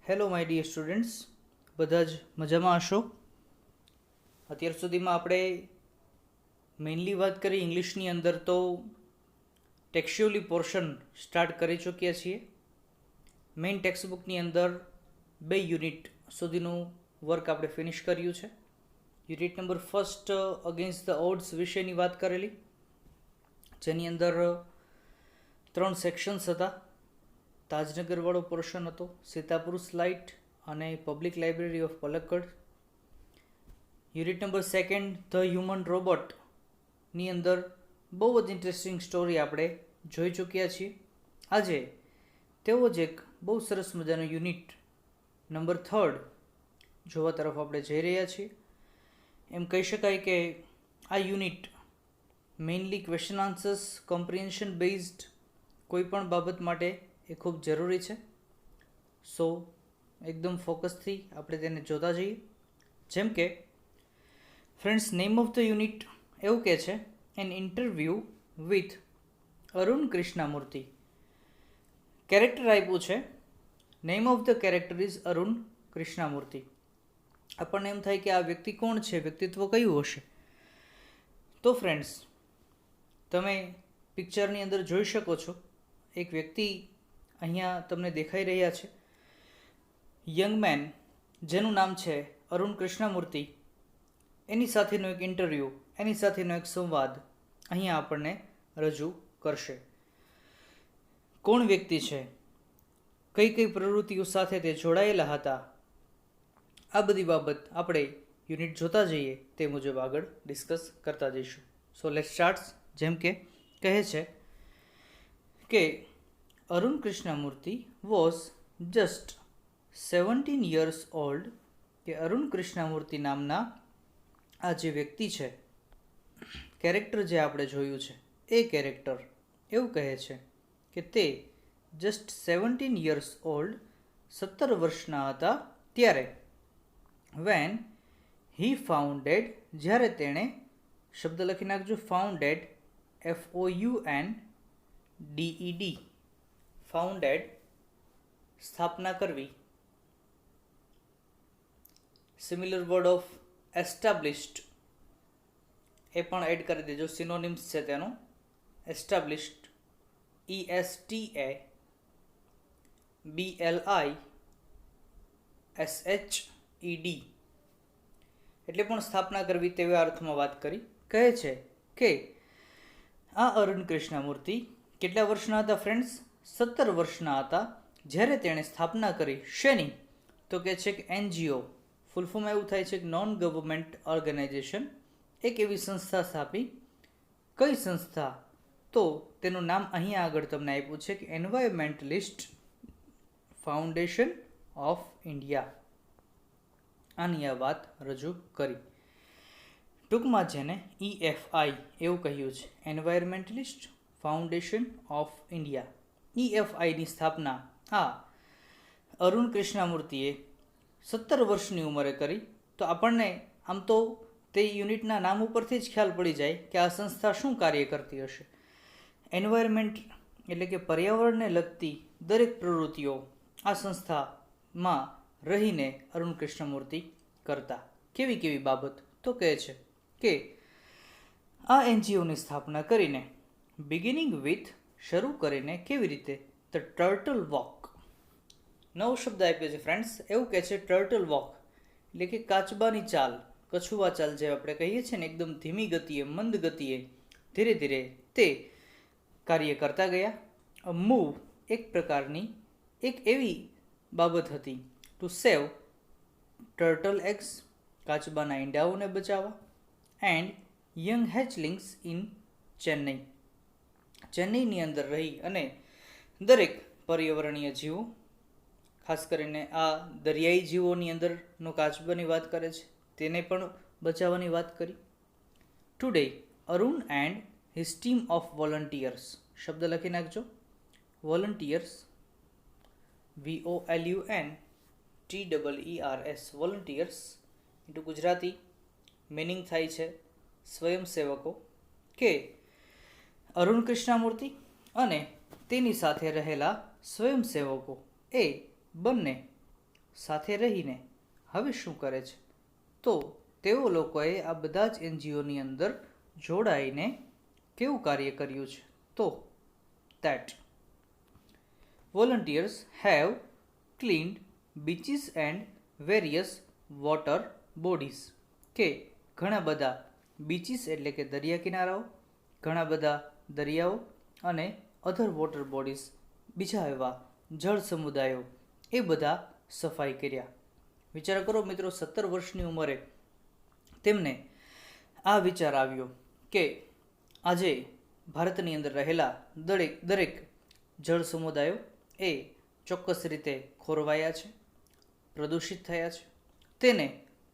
Hello my dear students, બધા જ મજામાં હશો. અત્યાર સુધીમાં આપણે મેઇનલી વાત કરી ઇંગ્લિશની અંદર તો ટેક્સ્ચ્યુઅલી પોર્શન સ્ટાર્ટ કરી ચૂક્યા છીએ. મેઇન ટેક્સ્ટ બુકની અંદર 2 યુનિટ સુધીનું વર્ક આપણે ફિનિશ કર્યું છે. Unit number first against the odds વિશેની વાત કરેલી, જેની અંદર 3 સેક્શન્સ હતા. તાજનગરવાળો પોર્શન હતો, સીતાપુર સ્લાઇટ અને public library of Palakkad. Unit number second the human રોબોટની અંદર બહુ જ ઇન્ટરેસ્ટિંગ સ્ટોરી આપણે જોઈ ચૂક્યા છીએ. આજે તેવો જ એક બહુ સરસ મજાનો યુનિટ નંબર 3 જોવા તરફ આપણે જઈ રહ્યા છીએ. એમ કહી શકાય કે આ unit mainly question answers comprehension based કોઈ પણ બાબત માટે એ ખૂબ જરૂરી છે. સો એકદમ ફોકસથી આપણે તેને જોતા જઈએ. જેમ કે friends, name of the unit એવું કહે છે, an interview with Arun Krishnamurthy. Character આપ્યું છે, name of the character is Arun Krishnamurthy. આપણને એમ થાય કે આ વ્યક્તિ કોણ છે, વ્યક્તિત્વ કયું હશે? તો ફ્રેન્ડ્સ, તમે પિક્ચરની અંદર જોઈ શકો છો, એક વ્યક્તિ અહીંયા તમને દેખાઈ રહ્યા છે. યંગ મેન જેનું નામ છે અરુણ કૃષ્ણામૂર્તિ, એની સાથેનો એક ઇન્ટરવ્યૂ, એની સાથેનો એક સંવાદ અહીંયા આપણને રજૂ કરશે. કોણ વ્યક્તિ છે, કઈ કઈ પ્રવૃત્તિઓ સાથે તે જોડાયેલા હતા, આ બધી બાબત આપણે યુનિટ જોતા જઈએ તે મુજબ આગળ ડિસ્કસ કરતા જઈશું. So let's start. જેમ કે કહે છે કે Arun Krishnamurthy was just 17 years old. કે અરુણ કૃષ્ણામૂર્તિ નામના આ જે વ્યક્તિ છે, કેરેક્ટર જે આપણે જોયું છે, એ કેરેક્ટર એવું કહે છે કે તે જસ્ટ 17 years old 17 વર્ષના હતા ત્યારે વેન હી ફાઉન્ડેડ, જ્યારે તેણે, શબ્દ લખી નાખજો, ફાઉન્ડેડ, FOUNDED, ફાઉન્ડેડ સ્થાપના કરવી. સિમિલર વર્ડ ઓફ એસ્ટાબ્લિશ્ડ એ પણ એડ કરી દેજો, સિનોનિમ્સ છે તેનો. એસ્ટાબ્લિશ્ડ, ESTABLISHED એટલે પણ સ્થાપના કરવી તેવા અર્થમાં વાત કરી. કહે છે કે આ અરુણ કૃષ્ણામૂર્તિ કેટલા વર્ષના હતા ફ્રેન્ડ્સ? 17 વર્ષના હતા જ્યારે તેણે સ્થાપના કરી. શેની? તો કહે છે કે NGO, ફૂલ ફોર્મ એવું થાય છે કે નોન ગવર્મેન્ટ ઓર્ગેનાઇઝેશન, એક એવી સંસ્થા સ્થાપી. કઈ સંસ્થા? તો તેનું નામ અહીંયા આગળ તમને આપ્યું છે કે એન્વાયરમેન્ટલિસ્ટ ફાઉન્ડેશન ઓફ ઇન્ડિયા. આની આ વાત રજૂ કરી. ટૂંકમાં જેને EFI એવું કહ્યું છે, એન્વાયરમેન્ટલિસ્ટ ફાઉન્ડેશન ઓફ ઇન્ડિયા. EFIની સ્થાપના આ અરુણ કૃષ્ણામૂર્તિએ 17 વર્ષની ઉંમરે કરી. તો આપણને આમ તો તે યુનિટના નામ ઉપરથી જ ખ્યાલ પડી જાય કે આ સંસ્થા શું કાર્ય કરતી હશે. એન્વાયરમેન્ટ એટલે કે પર્યાવરણને લગતી દરેક પ્રવૃત્તિઓ આ સંસ્થામાં રહીને અરુણ કૃષ્ણમૂર્તિ કરતા. કેવી કેવી બાબત? તો કહે છે કે આ NGOની સ્થાપના કરીને, બિગિનિંગ વિથ, શરૂ કરીને, કેવી રીતે? The turtle walk. નવો શબ્દ આપ્યો છે ફ્રેન્ડ્સ, એવું કહે છે ટર્ટલ વોક એટલે કે કાચબાની ચાલ, કછુઆ ચાલ જે આપણે કહીએ છીએ ને, એકદમ ધીમી ગતિએ, મંદ ગતિએ, ધીરે ધીરે તે કાર્ય કરતા ગયા. મૂવ એક પ્રકારની એક એવી બાબત હતી, ટુ સેવ ટર્ટલ એગ્સ, કાચબાના ઈંડાઓને બચાવવા, એન્ડ યંગ હેચલિંગ્સ ઇન ચેન્નઈ, ચેન્નઈની અંદર રહી અને દરેક પર્યાવરણીય જીવો, ખાસ કરીને આ દરિયાઈ જીવોની અંદરનો કાચબાની વાત કરે છે, તેને પણ બચાવવાની વાત કરી. Today Arun and his team of volunteers, શબ્દ લખી નાખજો, volunteers, VOLUNTEERS, volunteers. Into Gujarati meaning થાય છે સ્વયંસેવકો. કે અરુણ કૃષ્ણામૂર્તિ અને તેની સાથે રહેલા સ્વયંસેવકો એ બંને સાથે રહીને હવે શું કરે છે? તો તેઓ લોકોએ આ બધા જ એનજીઓની અંદર જોડાઈને કેવું કાર્ય કર્યું છે? તો that volunteers have cleaned beaches and various water bodies. કે ઘણા બધા બીચીસ એટલે કે દરિયા કિનારાઓ, ઘણા બધા દરિયાઓ અને અધર વોટર બોડીઝ બીજા એવા જળ સમુદાયો એ બધા સફાઈ કર્યા. વિચાર કરો મિત્રો, 17 વર્ષની ઉંમરે તેમને આ વિચાર આવ્યો કે આજે ભારતની અંદર રહેલા દરેક જળ સમુદાયો એ ચોક્કસ રીતે ખોરવાયા છે, પ્રદૂષિત થયા છે. તેને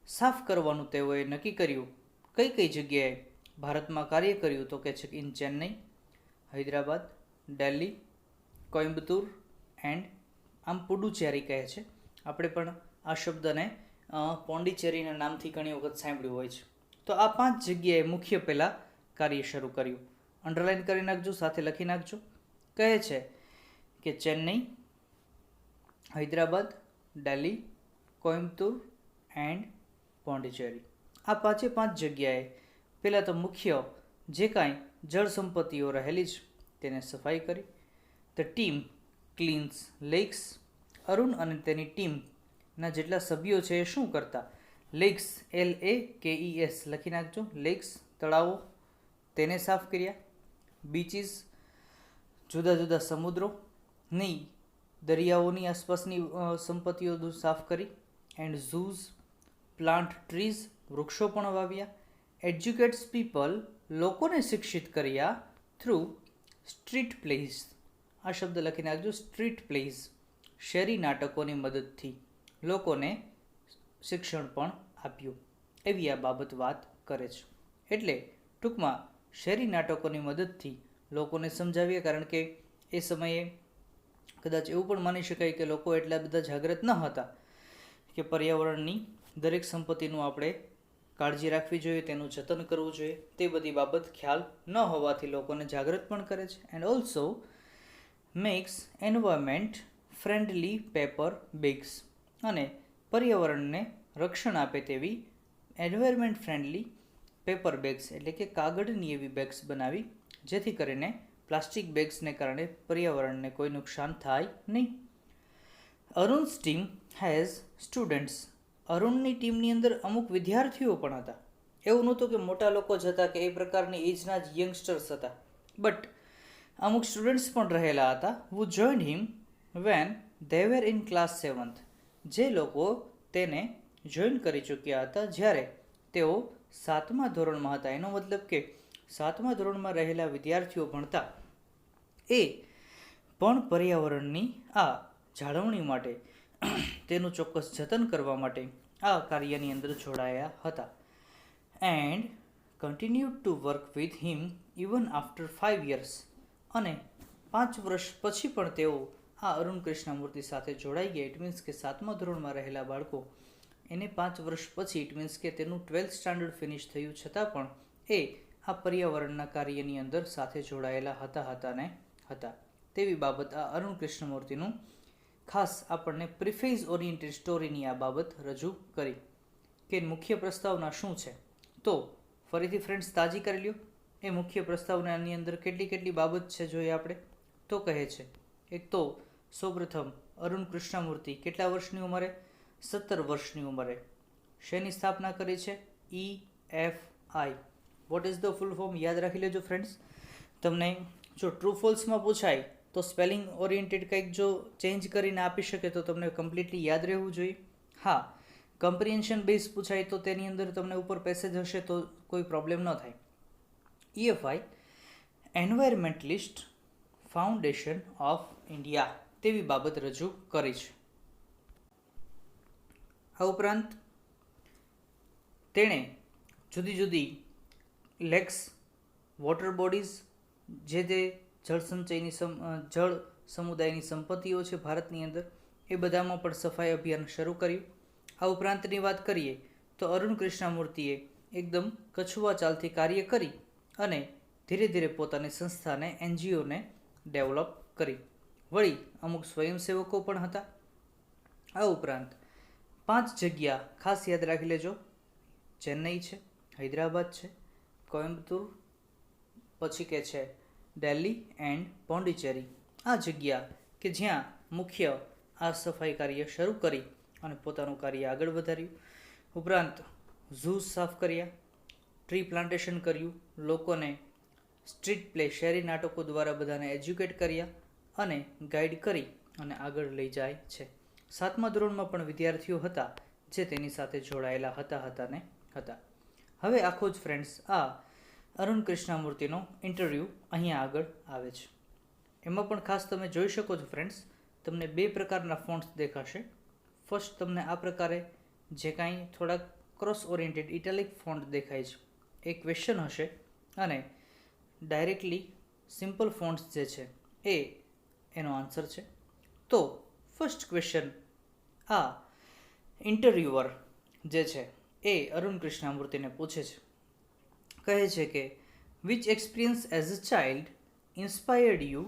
સાફ કરવાનું તેઓએ નક્કી કર્યું. કઈ કઈ જગ્યાએ ભારતમાં કાર્ય કર્યું? તો કે છે ઇન ચેન્નઈ, હૈદરાબાદ, દિલ્હી, કોઇમ્બતુર એન્ડ આમ પુડુચેરી કહે છે. આપણે પણ આ શબ્દને પોંડિચેરીના નામથી ઘણી વખત સાંભળ્યું હોય છે. તો આ 5 જગ્યાએ મુખ્ય પહેલાં કાર્ય શરૂ કર્યું. અંડરલાઇન કરી નાખજો, સાથે લખી નાખજો. કહે છે કે ચેન્નઈ, હૈદરાબાદ, દિલ્હી, કોઇમ્બતુર એન્ડ પોંડિચેરી. આ 5 જગ્યાએ પહેલાં તો મુખ્ય જે કાંઈ જળ સંપત્તિઓ રહેલી છે તેને સફાઈ કરી. The team cleans lakes. Arun અને તેની ટીમના જેટલા સભ્યો છે એ શું કરતા? લેક્સ, LAKES લખી નાખજો. લેક્સ, તળાવો, તેને સાફ કર્યા. બીચીસ, જુદા જુદા સમુદ્રોની દરિયાઓની આસપાસની સંપત્તિઓ સાફ કરી. એન્ડ ઝૂઝ, પ્લાન્ટ ટ્રીઝ, વૃક્ષો પણ વાવ્યા. એજ્યુકેટ્સ પીપલ, લોકોને શિક્ષિત કર્યા. Through street plays. આ શબ્દ લખી નાખજો, સ્ટ્રીટ પ્લેઝ. શેરી નાટકોની મદદથી લોકોને શિક્ષણ પણ આપ્યું. એવી આ બાબત વાત કરે છે. એટલે ટૂંકમાં શેરી નાટકોની મદદથી લોકોને સમજાવ્યા. કારણ કે એ સમયે કદાચ એવું પણ માની શકાય કે લોકો એટલા બધા જાગૃત ન હતા કે પર્યાવરણની દરેક સંપત્તિનું આપણે કાળજી રાખવી જોઈએ, તેનું જતન કરવું જોઈએ. તે બધી બાબત ખ્યાલ ન હોવાથી લોકોને જાગૃત પણ કરે છે. And also makes environment friendly paper bags. અને પર્યાવરણને રક્ષણ આપે તેવી એન્વાયરમેન્ટ ફ્રેન્ડલી પેપર બેગ્સ એટલે કે કાગળની એવી બેગ્સ બનાવી, જેથી કરીને પ્લાસ્ટિક બેગ્સને કારણે પર્યાવરણને કોઈ નુકસાન થાય નહીં. Arun's team has students. અરુણની ટીમની અંદર અમુક વિદ્યાર્થીઓ પણ હતા. એવું નહોતું કે મોટા લોકો જ હતા કે એ પ્રકારની એજના જ યંગસ્ટર્સ હતા, બટ અમુક સ્ટુડન્ટ્સ પણ રહેલા હતા. Who joined him when they were in class 7th. જે લોકો તેને જોઈન કરી ચૂક્યા હતા જ્યારે તેઓ 7મા ધોરણમાં હતા. એનો મતલબ કે 7મા ધોરણમાં રહેલા વિદ્યાર્થીઓ ભણતા એ પણ પર્યાવરણની આ જાળવણી માટે, તેનું ચોક્કસ જતન કરવા માટે આ કાર્યની અંદર જોડાયા હતા. And continue to work with him even after 5 years. અને 5 વર્ષ પછી પણ તેઓ આ અરુણ કૃષ્ણમૂર્તિ સાથે જોડાઈ ગયા. ઇટ મીન્સ કે 7મા ધોરણમાં રહેલા બાળકો એને 5 વર્ષ પછી, ઇટ મીન્સ કે તેનું 12th સ્ટાન્ડર્ડ ફિનિશ થયું છતાં પણ એ આ પર્યાવરણના કાર્યની અંદર સાથે જોડાયેલા હતા. તેવી બાબત આ અરુણ કૃષ્ણમૂર્તિનું ખાસ આપણને પ્રિફેસ ઓરિએન્ટેડ સ્ટોરીની આ બાબત રજૂ કરી કે મુખ્ય પ્રસ્તાવના શું છે. તો ફરીથી ફ્રેન્ડ્સ તાજી કરી લ્યો. એ મુખ્ય પ્રસ્તાવનાની અંદર કેટલી બાબત છે જોઈએ આપણે. તો કહે છે, એક તો સૌપ્રથમ અરુણ કૃષ્ણમૂર્તિ કેટલા વર્ષની ઉંમરે? 17 વર્ષની ઉંમરે શેની સ્થાપના કરી છે? EFI. What is the full form? યાદ રાખી લેજો ફ્રેન્ડ્સ. તમને જો ટ્રુ ફોલ્સમાં પૂછાય તો સ્પેલિંગ ઓરિએન્ટેડ કંઈક જો ચેન્જ કરીને આપી શકે તો તમને કમ્પ્લીટલી યાદ રહેવું જોઈએ. હા, કમ્પ્રિહેન્શન બેઝ પૂછાય તો તેની અંદર તમને ઉપર પેસેજ હશે તો કોઈ પ્રોબ્લેમ ન થાય. EFI environmentalist foundation of India તેવી બાબત રજૂ કરી છે. આ ઉપરાંત તેણે જુદી જુદી લેક્સ, વોટર બોડીઝ, જે તે જળ સમુદાયની સંપત્તિઓ છે ભારતની અંદર, એ બધામાં પણ સફાઈ અભિયાન શરૂ કર્યું. આ ઉપરાંતની વાત કરીએ તો અરુણ કૃષ્ણમૂર્તિએ એકદમ કછુઆ ચાલથી કાર્ય કરી અને ધીરે ધીરે પોતાની સંસ્થાને, NGOને ડેવલપ કરી. વળી અમુક સ્વયંસેવકો પણ હતા. આ ઉપરાંત 5 જગ્યા ખાસ યાદ રાખી લેજો. ચેન્નઈ છે, હૈદરાબાદ છે, કોઇમ્બતુર, પછી કે છે દિલ્હી એન્ડ પોંડિચેરી. આ જગ્યા કે જ્યાં મુખ્ય આ સફાઈ કાર્ય શરૂ કરી અને પોતાનું કાર્ય આગળ વધાર્યું. ઉપરાંત ઝૂ સાફ કર્યા, ટ્રી પ્લાન્ટેશન કર્યું, લોકોને સ્ટ્રીટ પ્લે શહેરી નાટકો દ્વારા બધાને એજ્યુકેટ કર્યા અને ગાઈડ કરી અને આગળ લઈ જાય છે. 7મા ધોરણમાં પણ વિદ્યાર્થીઓ હતા જે તેની સાથે જોડાયેલા હતા. હવે આખો જ ફ્રેન્ડ્સ આ અરુણ કૃષ્ણમૂર્તિનો ઇન્ટરવ્યૂ અહીંયા આગળ આવે છે. એમાં પણ ખાસ તમે જોઈ શકો છો ફ્રેન્ડ્સ, તમને 2 પ્રકારના ફોન્ટ્સ દેખાશે. ફર્સ્ટ તમને આ પ્રકારે જે કાંઈ થોડાક ક્રોસ ઓરિએન્ટેડ ઇટાલિક ફોન્ટ દેખાય છે એ ક્વેશ્ચન હશે, અને ડાયરેક્ટલી સિમ્પલ ફોન્ટ્સ જે છે એ એનો આન્સર છે. તો ફર્સ્ટ ક્વેશ્ચન આ ઇન્ટરવ્યુઅર જે છે એ અરુણ કૃષ્ણમૂર્તિને પૂછે છે. કહે છે કે which experience as a child inspired you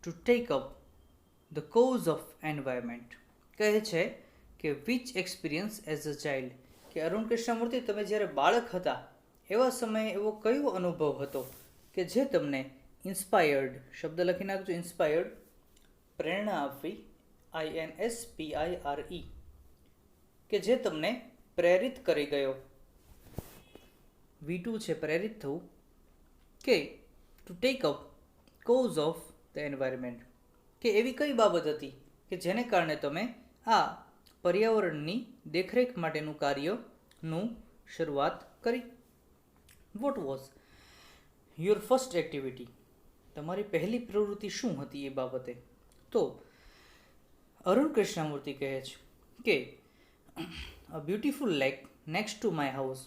to take up the cause of environment. કહે છે કે which experience as a child, કે અરુણ કૃષ્ણમૂર્તિ તમે જ્યારે બાળક હતા એવા સમયે એવો કયો અનુભવ હતો કે જે તમને ઇન્સ્પાયર્ડ, શબ્દ લખી નાખજો ઇન્સ્પાયર્ડ, પ્રેરણા આપવી, INSPIRE, કે જે તમને પ્રેરિત કરી ગયો. V2 છે પ્રેરિત થવું, કે to take up cause of the environment, કે એવી કઈ બાબત હતી કે જેને કારણે તમે આ પર્યાવરણની દેખરેખ માટેનું કાર્યનું શરૂઆત કરી. What was your first activity, તમારી પહેલી પ્રવૃત્તિ શું હતી એ બાબતે. તો અરુણ કૃષ્ણમૂર્તિ કહે છે કે a beautiful lake next to my house,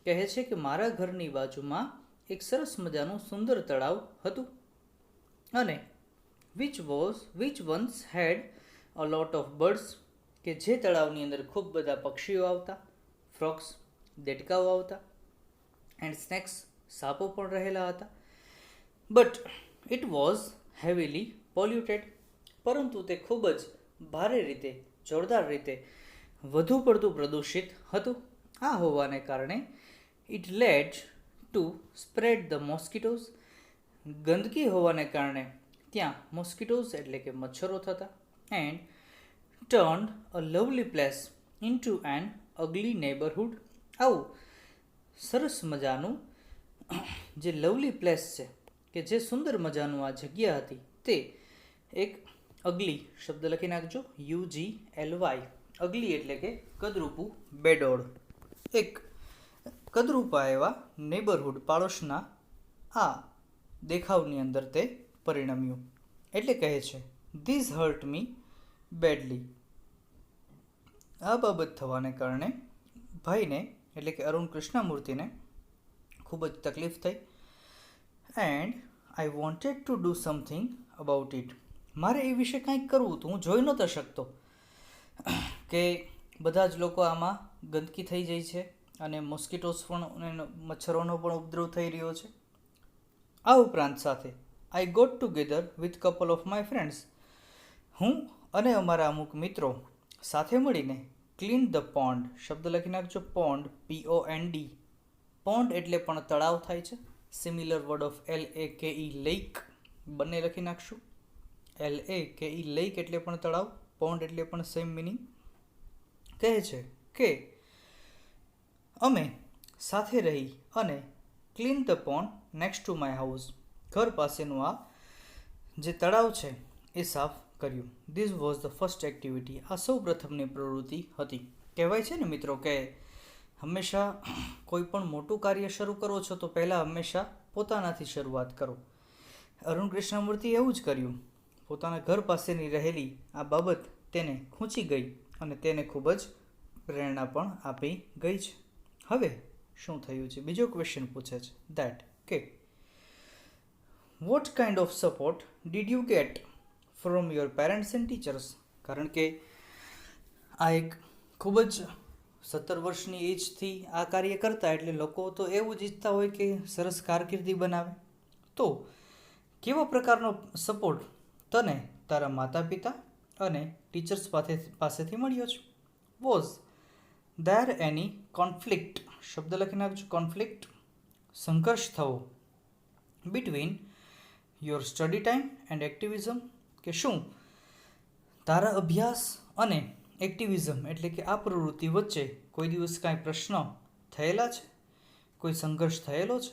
કહે છે કે મારા ઘરની બાજુમાં એક સરસ મજાનું સુંદર તળાવ હતું, અને which once had a lot of birds, કે જે તળાવની અંદર ખૂબ બધા પક્ષીઓ આવતા, ફ્રોગ્સ, દેડકાઓ આવતા, એન્ડ સ્નેક્સ, સાપો પણ રહેલા હતા. But it was heavily polluted, પરંતુ તે ખૂબ જ ભારે રીતે, જોરદાર રીતે વધુ પડતું પ્રદૂષિત હતું. આ હોવાને કારણે it lead two spread the mosquitoes, ગંદકી હોવાને કારણે ત્યાં મોસ્કિટોઝ એટલે કે મચ્છરો થતા, and turned a lovely place into an ugly neighborhood. આવું સરસ મજાનું જે લવલી પ્લેસ છે, કે જે સુંદર મજાનું આ જગ્યા હતી, તે એક અગલી, શબ્દ લખી નાખજો UGLY, અગલી એટલે કે કદરૂપું, બેડોળ, એક કદરૂપા એવા નેબરહુડ, પાડોશના આ દેખાવની અંદર તે પરિણમ્યું. એટલે કહે છે ધીસ હર્ટ મી બેડલી, આ બાબત થવાને કારણે ભાઈને એટલે કે અરુણ કૃષ્ણમૂર્તિને ખૂબ જ તકલીફ થઈ. And I wanted to do something about it, મારે એ વિશે કંઈક કરવું હતું, હું જોઈ નહોતો શકતો કે બધા જ લોકો આમાં ગંદકી થઈ જાય છે અને મોસ્કિટોસ પણ અને મચ્છરોનો પણ ઉપદ્રવ થઈ રહ્યો છે. આ ઉપરાંત સાથે I got together with couple of my friends, હું અને અમારા અમુક મિત્રો સાથે મળીને ક્લીન ધ પોન્ડ, શબ્દ લખી નાખજો પોન્ડ, POND, પોન્ડ એટલે પણ તળાવ થાય છે. Similar word of LAKE, lake, બંને લખી નાખશું. LAKE, લેક એટલે પણ તળાવ, પોન્ડ એટલે પણ સેમ મિનિંગ. કહે છે કે અમે સાથે રહી અને clean the pond next to my house, ઘર પાસેનું આ જે તળાવ છે એ સાફ કર્યું. This was the first activity, આ સૌ પ્રથમની પ્રવૃત્તિ હતી. કહેવાય છે ને મિત્રો કે હંમેશા કોઈ પણ મોટું કાર્ય શરૂ કરો છો તો પહેલાં હંમેશા પોતાનાથી શરૂઆત કરો. અરુણ કૃષ્ણમૂર્તિએ એવું જ કર્યું. પોતાના ઘર પાસેની રહેલી આ બાબત તેને ખૂંચી ગઈ અને તેને ખૂબ જ પ્રેરણા પણ આપી ગઈ છે. હવે શું થયું છે, બીજો ક્વેશ્ચન પૂછે છે દેટ કે what kind of support did you get from your parents and teachers. કારણ કે આ એક ખૂબ જ 17 વર્ષની એજથી આ કાર્ય કરતા, એટલે લોકો તો એવું જ ઈચ્છતા હોય કે સરસ કારકિર્દી બનાવે. તો કેવા પ્રકારનો સપોર્ટ તને તારા માતા પિતા અને ટીચર્સ પાસેથી મળ્યો છે? વોઝ દેર એની કોન્ફ્લિક્ટ શબ્દ લખી નાખજો, કોન્ફ્લિક્ટ સંઘર્ષ થવો between your study time and activism, કે શું તારા અભ્યાસ અને એક્ટિવિઝમ એટલે કે આ પ્રવૃત્તિ વચ્ચે કોઈ દિવસ કાંઈ પ્રશ્ન થયેલા છે, કોઈ સંઘર્ષ થયેલો છે?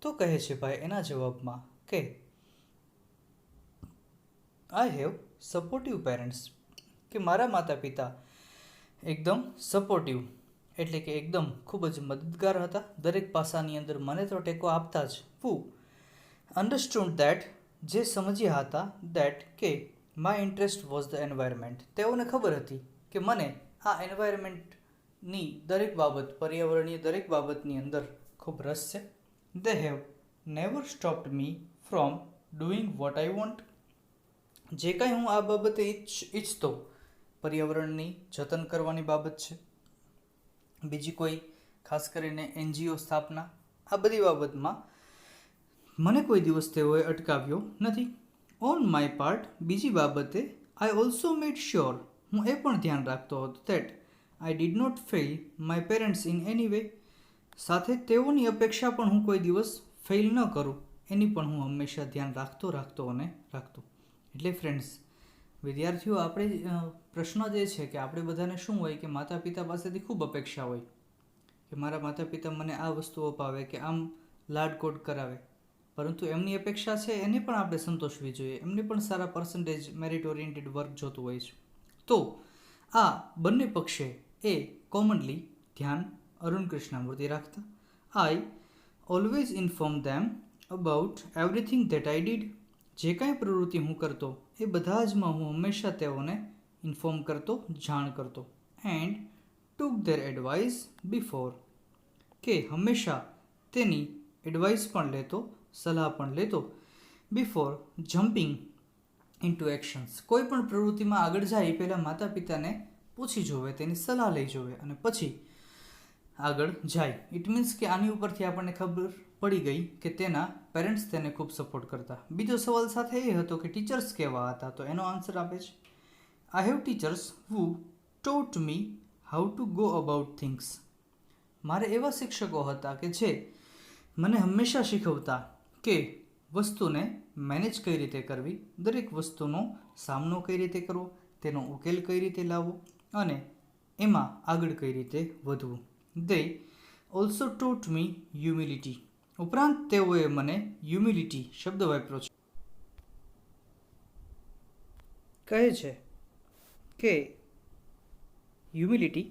તો કહે છે ભાઈ એના જવાબમાં કે આઈ હેવ સપોર્ટિવ પેરેન્ટ્સ, કે મારા માતા પિતા એકદમ સપોર્ટિવ એટલે કે એકદમ ખૂબ જ મદદગાર હતા, દરેક પાસાની અંદર મને તો ટેકો આપતા જ. હુ અન્ડરસ્ટુડ દેટ, જે સમજ્યા હતા, દેટ કે my interest was the environment, તેઓને ખબર હતી કે મને આ એન્વાયરમેન્ટની દરેક બાબત, પર્યાવરણીય દરેક બાબતની અંદર ખૂબ રસ છે. They have never stopped me from doing what I want, જે કાંઈ હું આ બાબતે ઈચ્છતો, પર્યાવરણની જતન કરવાની બાબત છે, બીજી કોઈ ખાસ કરીને NGO સ્થાપના, આ બધી બાબતમાં મને કોઈ દિવસ તેઓએ અટકાવ્યો નથી. ઓન માય પાર્ટ, બીજી બાબતે આઈ ઓલ્સો મેડ શ્યોર, હું એ પણ ધ્યાન રાખતો હતો that I did not fail my parents in any way, સાથે તેઓની અપેક્ષા પણ હું કોઈ દિવસ ફેઇલ ન કરું એની પણ હું હંમેશા ધ્યાન રાખતો. એટલે ફ્રેન્ડ્સ, વિદ્યાર્થીઓ, આપણે પ્રશ્ન જે છે કે આપણે બધાને શું હોય કે માતા પિતા પાસેથી ખૂબ અપેક્ષા હોય કે મારા માતા પિતા મને આ વસ્તુ અપાવે કે આમ લાડકોડ કરાવે, પરંતુ એમની અપેક્ષા છે એને પણ આપણે સંતોષવી જોઈએ, એમને પણ સારા પર્સન્ટેજ, મેરિટ ઓરિએન્ટેડ વર્ક જોતું હોય છે. તો આ બંને પક્ષે એ કોમનલી ધ્યાન અરુણ કૃષ્ણમૂર્તિ રાખતા. I always inform them about everything that I did, જે કાંઈ પ્રવૃત્તિ હું કરતો એ બધા જમાં હું હંમેશા તેઓને ઇન્ફોર્મ કરતો, જાણ કરતો. And took there advice before, કે હંમેશા તેની એડવાઇસ પણ લેતો, સલાહ પણ લેતો, બિફોર જમ્પિંગ ઇન્ટુ એક્શન્સ, કોઈ પણ પ્રવૃત્તિમાં આગળ જાય એ પહેલાં માતા પિતાને પૂછી જોવે, તેની સલાહ લઈ જોવે અને પછી આગળ જાય. ઇટ મીન્સ કે આની ઉપરથી આપણને ખબર પડી ગઈ કે તેના પેરેન્ટ્સ તેને ખૂબ સપોર્ટ કરતા. બીજો સવાલ સાથે એ હતો કે ટીચર્સ કેવા હતા, તો એનો આન્સર આપે છે I have teachers who taught me how to go about things, મારે એવા શિક્ષકો હતા કે જે મને હંમેશા શીખવતા કે વસ્તુને મેનેજ કઈ રીતે કરવી, દરેક વસ્તુનો સામનો કઈ રીતે કરવો, તેનો ઉકેલ કઈ રીતે લાવવો અને એમાં આગળ કઈ રીતે વધવું. દે ઓલ્સો ટોટ મી હ્યુમિલિટી, ઉપરાંત તેઓએ મને હ્યુમિલિટી શબ્દ વાપર્યો છે. કહે છે કે હ્યુમિલિટી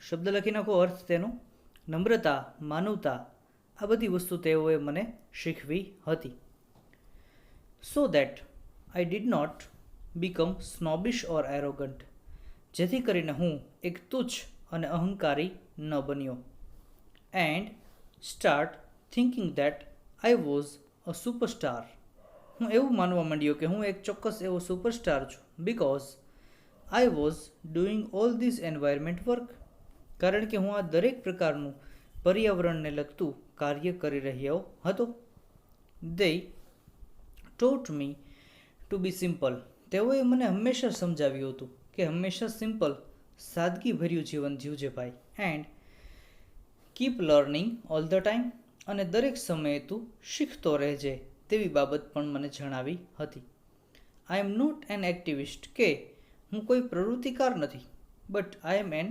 શબ્દ લખી નાખો, અર્થ તેનો નમ્રતા, માનવતા, આ બધી વસ્તુ તેઓએ મને શીખવી હતી. So that I did not become snobbish or arrogant, જેથી કરીને હું એક તુચ્છ અને અહંકારી ન બન્યો. And start thinking that I was a superstar, હું એવું માનવા માંડ્યો કે હું એક ચોક્કસ એવો સુપરસ્ટાર છું. Because I was doing all this environment work, કારણ કે હું આ દરેક પ્રકારનું પર્યાવરણને લગતું કાર્ય કરી રહ્યો હતો. દે ટોટ મી ટુ બી સિમ્પલ, તેઓએ મને હંમેશા સમજાવ્યું હતું કે હંમેશા સિમ્પલ, સાદગીભર્યું જીવન જીવજે ભાઈ. And keep learning all the time, અને દરેક સમયે તું શીખતો રહેજે, તેવી બાબત પણ મને જણાવી હતી. I am not an activist, કે હું કોઈ પ્રવૃત્તિકાર નથી, but I am an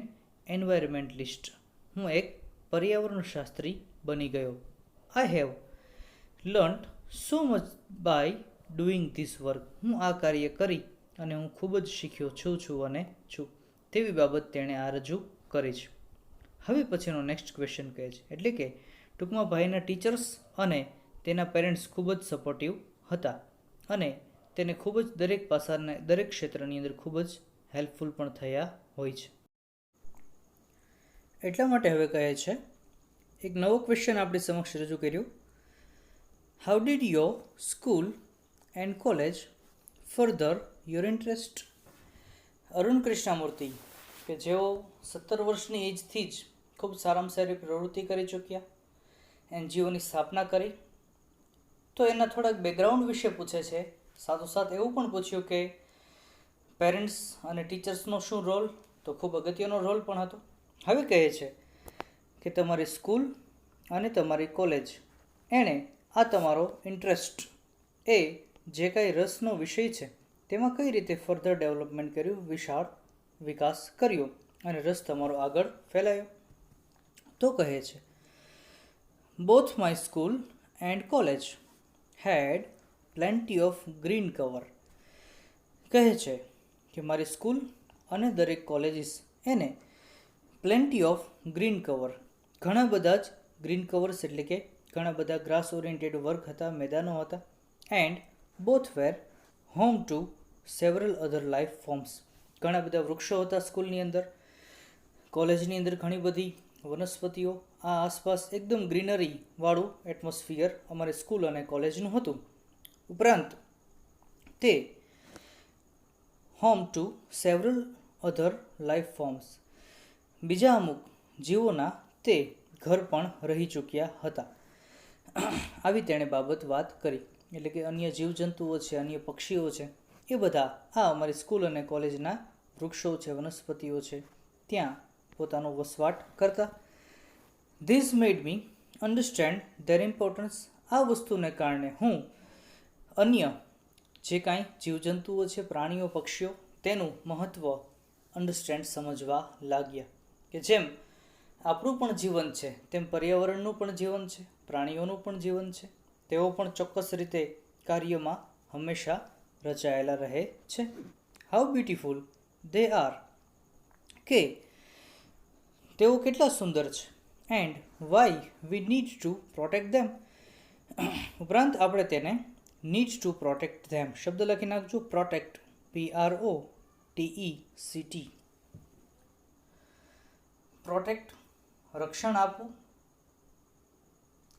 environmentalist, હું એક પર્યાવરણશાસ્ત્રી બની ગયો. I have learnt so much by doing this work, હું આ કાર્ય કરી અને હું ખૂબ જ શીખ્યો છું અને છું, તેવી બાબત તેણે આ રજૂ કરી છે. હવે પછીનો નેક્સ્ટ ક્વેશ્ચન કહે છે, એટલે કે ટૂંકમાં ભાઈના ટીચર્સ અને તેના પેરેન્ટ્સ ખૂબ જ સપોર્ટિવ હતા અને તેને ખૂબ જ દરેક પાસાને, દરેક ક્ષેત્રની અંદર ખૂબ જ હેલ્પફુલ પણ થયા હોય છે. એટલા માટે હવે કહે છે, એક નવો ક્વેશ્ચન આપણી સમક્ષ રજૂ કર્યો. How did your school and college further your interest? Arun Krishnamurthy, કે જેઓ 17 વર્ષની એજથી જ ખૂબ સારામાં સારી પ્રવૃત્તિ કરી ચૂક્યા, NGOની સ્થાપના કરી, તો એના થોડાક બેકગ્રાઉન્ડ વિશે પૂછે છે. સાથોસાથ એવું પણ પૂછ્યું કે પેરેન્ટ્સ અને ટીચર્સનો શું રોલ, તો ખૂબ અગત્યનો રોલ પણ હતો. હવે કહે છે કે તમારી સ્કૂલ અને તમારી કોલેજ એણે આ તમારો ઇન્ટરેસ્ટ એ જે કાંઈ રસનો વિષય છે તેમાં કઈ રીતે ફર્ધર ડેવલપમેન્ટ કર્યું, વિશાળ વિકાસ કર્યો અને રસ તમારો આગળ ફેલાયો. તો કહે છે both my school and college had plenty of green cover. કહે છે કે મારી સ્કૂલ અને દરેક કોલેજીસ એને પ્લેન્ટી ઓફ ગ્રીન કવર, ઘણા બધા જ ગ્રીન કવર્સ એટલે કે ઘણા બધા ગ્રાસ ઓરિએન્ટેડ વર્ક હતા, મેદાનો હતા. And both were home to several other life forms, ઘણા બધા વૃક્ષો હતા સ્કૂલની અંદર, કોલેજની અંદર ઘણી બધી વનસ્પતિઓ, આ આસપાસ એકદમ ગ્રીનરી વાળું એટમોસ્ફિયર અમારે સ્કૂલ અને કોલેજનું હતું. ઉપરાંત તે home to several other life forms, બીજા અમુક જીવોના તે ઘર પણ રહી ચૂક્યા હતા. આવી તેણે બાબત વાત કરી. એટલે કે અન્ય જીવજંતુઓ છે, અન્ય પક્ષીઓ છે, એ બધા આ અમારી સ્કૂલ અને કોલેજના વૃક્ષો છે, વનસ્પતિઓ છે, ત્યાં પોતાનો વસવાટ કરતા. This made me understand there importance. આ વસ્તુને કારણે હું અન્ય જે કાંઈ જીવજંતુઓ છે, પ્રાણીઓ, પક્ષીઓ, તેનું મહત્ત્વ અન્ડરસ્ટેન્ડ સમજવા લાગ્યા. કે જેમ આપણું પણ જીવન છે તેમ પર્યાવરણનું પણ જીવન છે, પ્રાણીઓનું પણ જીવન છે, તેઓ પણ ચોક્કસ રીતે કાર્યમાં હંમેશા રચાયેલા રહે છે. હાઉ બ્યુટીફુલ દે આર, કે તેઓ કેટલા સુંદર છે. And why we need to protect them. ઉપરાંત આપણે તેને નીડ ટુ પ્રોટેક્ટ ધેમ શબ્દ લખી નાખજો. Protect, PROTECT. પ્રોટેક્ટ રક્ષણ આપવું,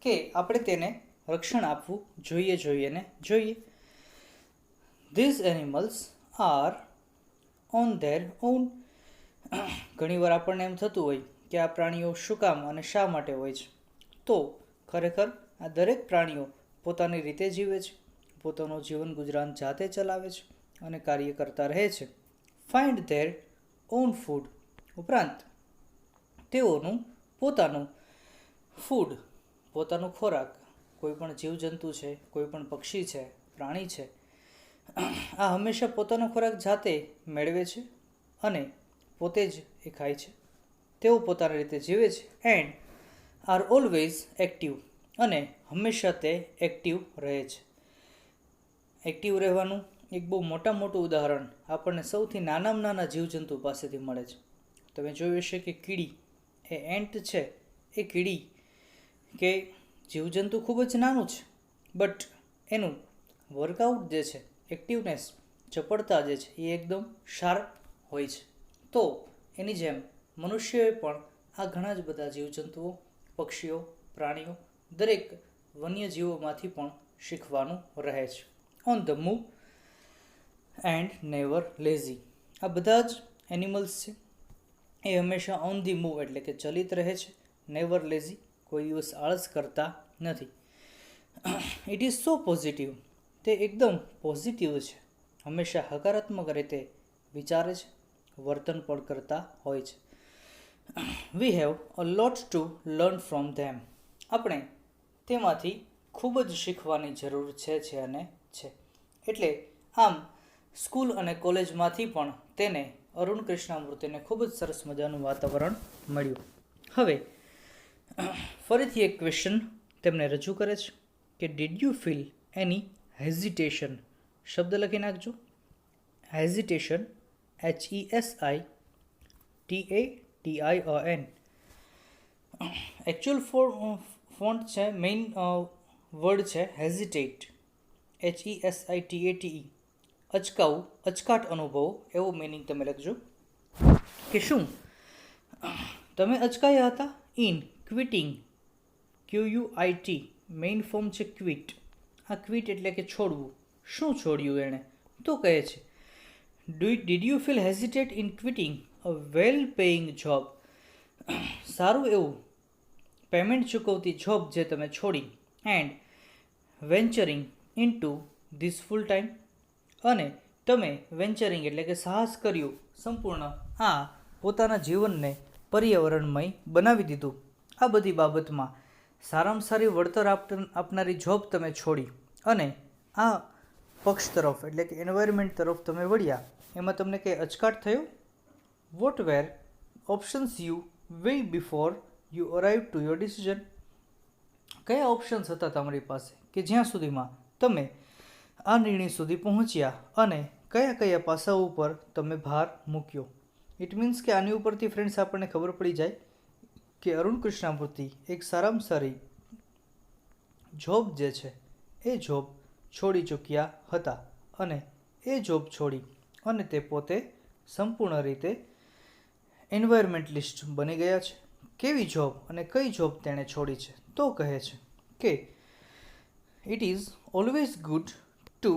કે આપણે તેને રક્ષણ આપવું જોઈએ ને જોઈએ. These animals are on their own. ઘણીવાર આપણને એમ થતું હોય કે આ પ્રાણીઓ શું કામ અને શા માટે હોય છે. તો ખરેખર આ દરેક પ્રાણીઓ પોતાની રીતે જીવે છે, પોતાનું જીવન ગુજરાન જાતે ચલાવે છે અને કાર્ય કરતા રહે છે. Find there on food. ઉપરાંત તેઓનું પોતાનું ફૂડ, પોતાનું ખોરાક, કોઈ પણ જીવજંતુ છે, કોઈ પણ પક્ષી છે, પ્રાણી છે, આ હંમેશા પોતાનો ખોરાક જાતે મેળવે છે અને પોતે જ એ ખાય છે. તેઓ પોતાની રીતે જીવે છે. એન્ડ આર ઓલવેઝ એક્ટિવ, અને હંમેશા તે એક્ટિવ રહે છે. એક્ટિવ રહેવાનું એક બહુ મોટું ઉદાહરણ આપણને સૌથી નાનામાં નાના જીવજંતુ પાસેથી મળે છે. તમે જોયું હશે કે કીડી, એ એન્ટ છે, એ કીડી કે જીવજંતુ ખૂબ જ નાનું છે, બટ એનું વર્કઆઉટ જે છે, એક્ટિવનેસ, ચપળતા જે છે, એ એકદમ શાર્પ હોય છે. તો એની જેમ મનુષ્યોએ પણ આ ઘણા જ બધા જીવજંતુઓ, પક્ષીઓ, પ્રાણીઓ, દરેક વન્યજીવોમાંથી પણ શીખવાનું રહે છે. On the move and never lazy. આ બધા જ એનિમલ્સ છે એ હંમેશા ઓન ધી મૂવ એટલે કે ચલિત રહે છે, નેવર લેઝી, કોઈ દિવસ આળસ કરતા નથી. It is so positive. તે એકદમ પોઝિટિવ છે, હંમેશા હકારાત્મક રીતે વિચારે છે, વર્તન પણ કરતા હોય છે. We have a lot to learn from them. આપણે તેમાંથી ખૂબ જ શીખવાની જરૂર છે અને છે. એટલે આમ સ્કૂલ અને કોલેજમાંથી પણ તેને, અરુણ કૃષ્ણમૂર્તિને, ખૂબ જ સરસ મજાનું વાતાવરણ મળ્યું. હવે ફરીથી એક ક્વેશ્ચન તેમને રજૂ કરે છે કે did you feel any hesitation. શબ્દ લખી નાખજો. Hesitation, HESITATION. એકચ્યુઅલ ફોન્ટ છે, મેઇન વર્ડ છે હેઝિટેટ, HESITATE. અચકાવું, અચકાટ અનુભવો, એવો મિનિંગ તમે લખજો. કે શું તમે અચકાયા હતા? In quitting, QUIT, main form છે ક્વિટ. આ ક્વિટ એટલે કે છોડવું. શું છોડ્યું એણે? તો કહે છે did you feel hesitate in quitting a well paying job. સારું એવું પેમેન્ટ ચૂકવતી જોબ જે તમે છોડી. And venturing into this full time. અને તમે વેન્ચરિંગ એટલે કે સાહસ કર્યું સંપૂર્ણ આ પોતાના જીવનને પર્યાવરણમય બનાવી દીધું. આ બધી બાબતમાં સારામાં સારી વળતર આપનારી જોબ તમે છોડી અને આ પક્ષ તરફ એટલે કે એન્વાયરમેન્ટ તરફ તમે વળ્યા, એમાં તમને કંઈ અચકાટ થયો? What were options you weigh before you arrive to your decision? કયા ઓપ્શન્સ હતા તમારી પાસે કે જ્યાં સુધીમાં તમે આ નિર્ણય સુધી પહોંચ્યા અને કયા કયા પાસાઓ ઉપર તમે ભાર મૂક્યો? ઇટ મીન્સ કે આની ઉપરથી ફ્રેન્ડ્સ આપણને ખબર પડી જાય કે અરુણ કૃષ્ણમૂર્તિ એક સારામાં સારી જોબ જે છે એ જોબ છોડી ચૂક્યા હતા અને એ જોબ છોડી અને તે પોતે સંપૂર્ણ રીતે એન્વાયરમેન્ટલિસ્ટ બની ગયા છે. કેવી જોબ અને કઈ જોબ તેણે છોડી છે? તો કહે છે કે it is always good to